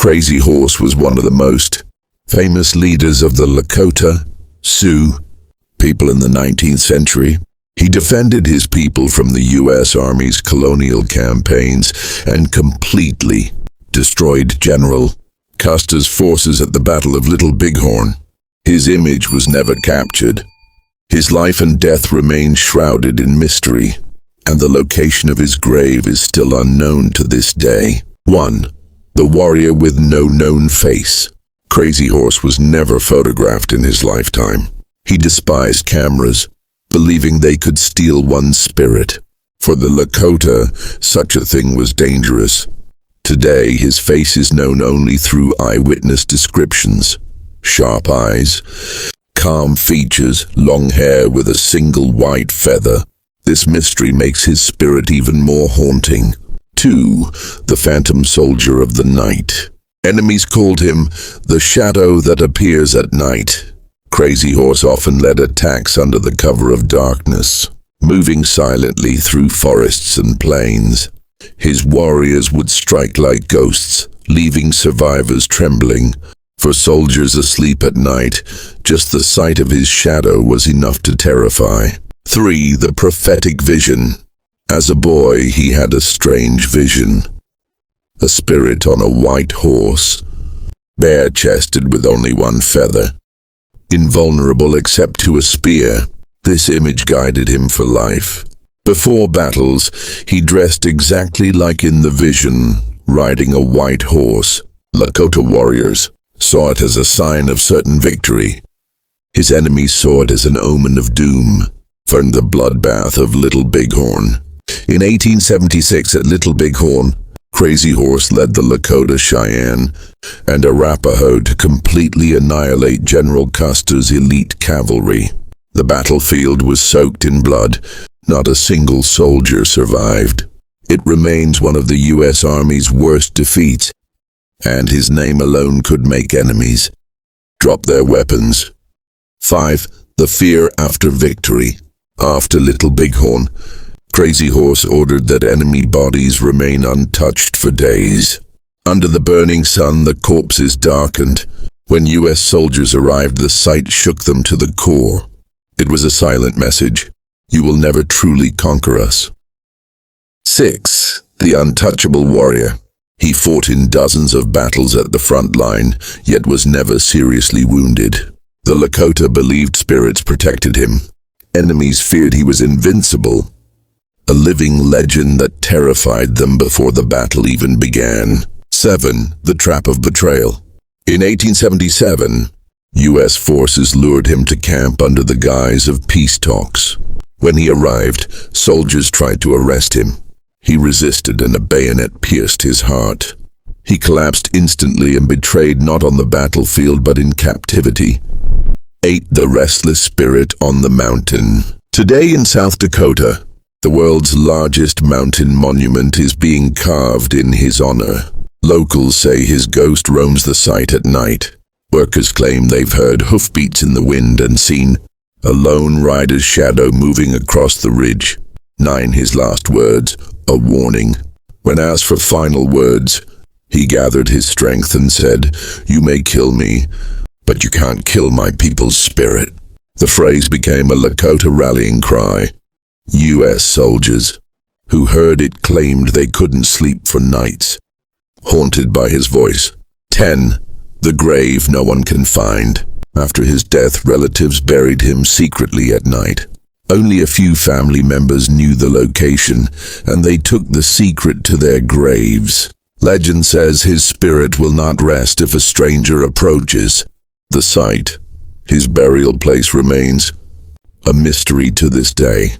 Crazy Horse was one of the most famous leaders of the Lakota Sioux people in the 19th century. He defended his people from the U.S. Army's colonial campaigns and completely destroyed General Custer's forces at the Battle of Little Bighorn. His image was never captured. His life and death remain shrouded in mystery, and the location of his grave is still unknown to this day. 1. The warrior with no known face. Crazy Horse was never photographed in his lifetime. He despised cameras, believing they could steal one's spirit. For the Lakota, such a thing was dangerous. Today, his face is known only through eyewitness descriptions. Sharp eyes, calm features, long hair with a single white feather. This mystery makes his spirit even more haunting. 2. The Phantom Soldier of the Night. Enemies called him the shadow that appears at night. Crazy Horse often led attacks under the cover of darkness, moving silently through forests and plains. His warriors would strike like ghosts, leaving survivors trembling. For soldiers asleep at night, just the sight of his shadow was enough to terrify. 3. The prophetic vision. As a boy, he had a strange vision. A spirit on a white horse, bare-chested with only one feather. Invulnerable except to a spear, this image guided him for life. Before battles, he dressed exactly like in the vision, riding a white horse. Lakota warriors saw it as a sign of certain victory. His enemies saw it as an omen of doom. From the bloodbath of Little Bighorn. In 1876 at Little Bighorn, Crazy Horse led the Lakota Cheyenne and Arapaho to completely annihilate General Custer's elite cavalry. The battlefield was soaked in blood. Not a single soldier survived. It remains one of the U.S. Army's worst defeats, and his name alone could make enemies drop their weapons. 5. The fear after victory. After Little Bighorn, Crazy Horse ordered that enemy bodies remain untouched for days. Under the burning sun, the corpses darkened. When U.S. soldiers arrived, the sight shook them to the core. It was a silent message. You will never truly conquer us. 6. The untouchable warrior. He fought in dozens of battles at the front line, yet was never seriously wounded. The Lakota believed spirits protected him. Enemies feared he was invincible. A living legend that terrified them before the battle even began. 7. The trap of betrayal. In 1877, U.S. forces lured him to camp under the guise of peace talks. When he arrived, soldiers tried to arrest him. He resisted and a bayonet pierced his heart. He collapsed instantly and betrayed not on the battlefield but in captivity. 8. The restless spirit on the mountain. Today in South Dakota, the world's largest mountain monument is being carved in his honor. Locals say his ghost roams the site at night. Workers claim they've heard hoofbeats in the wind and seen a lone rider's shadow moving across the ridge. 9. His last words, a warning. When asked for final words, he gathered his strength and said, "You may kill me, but you can't kill my people's spirit." The phrase became a Lakota rallying cry. U.S. soldiers who heard it claimed they couldn't sleep for nights, haunted by his voice. 10. The grave no one can find. After his death, relatives buried him secretly at night. Only a few family members knew the location, and they took the secret to their graves. Legend says his spirit will not rest if a stranger approaches the site. His burial place remains a mystery to this day.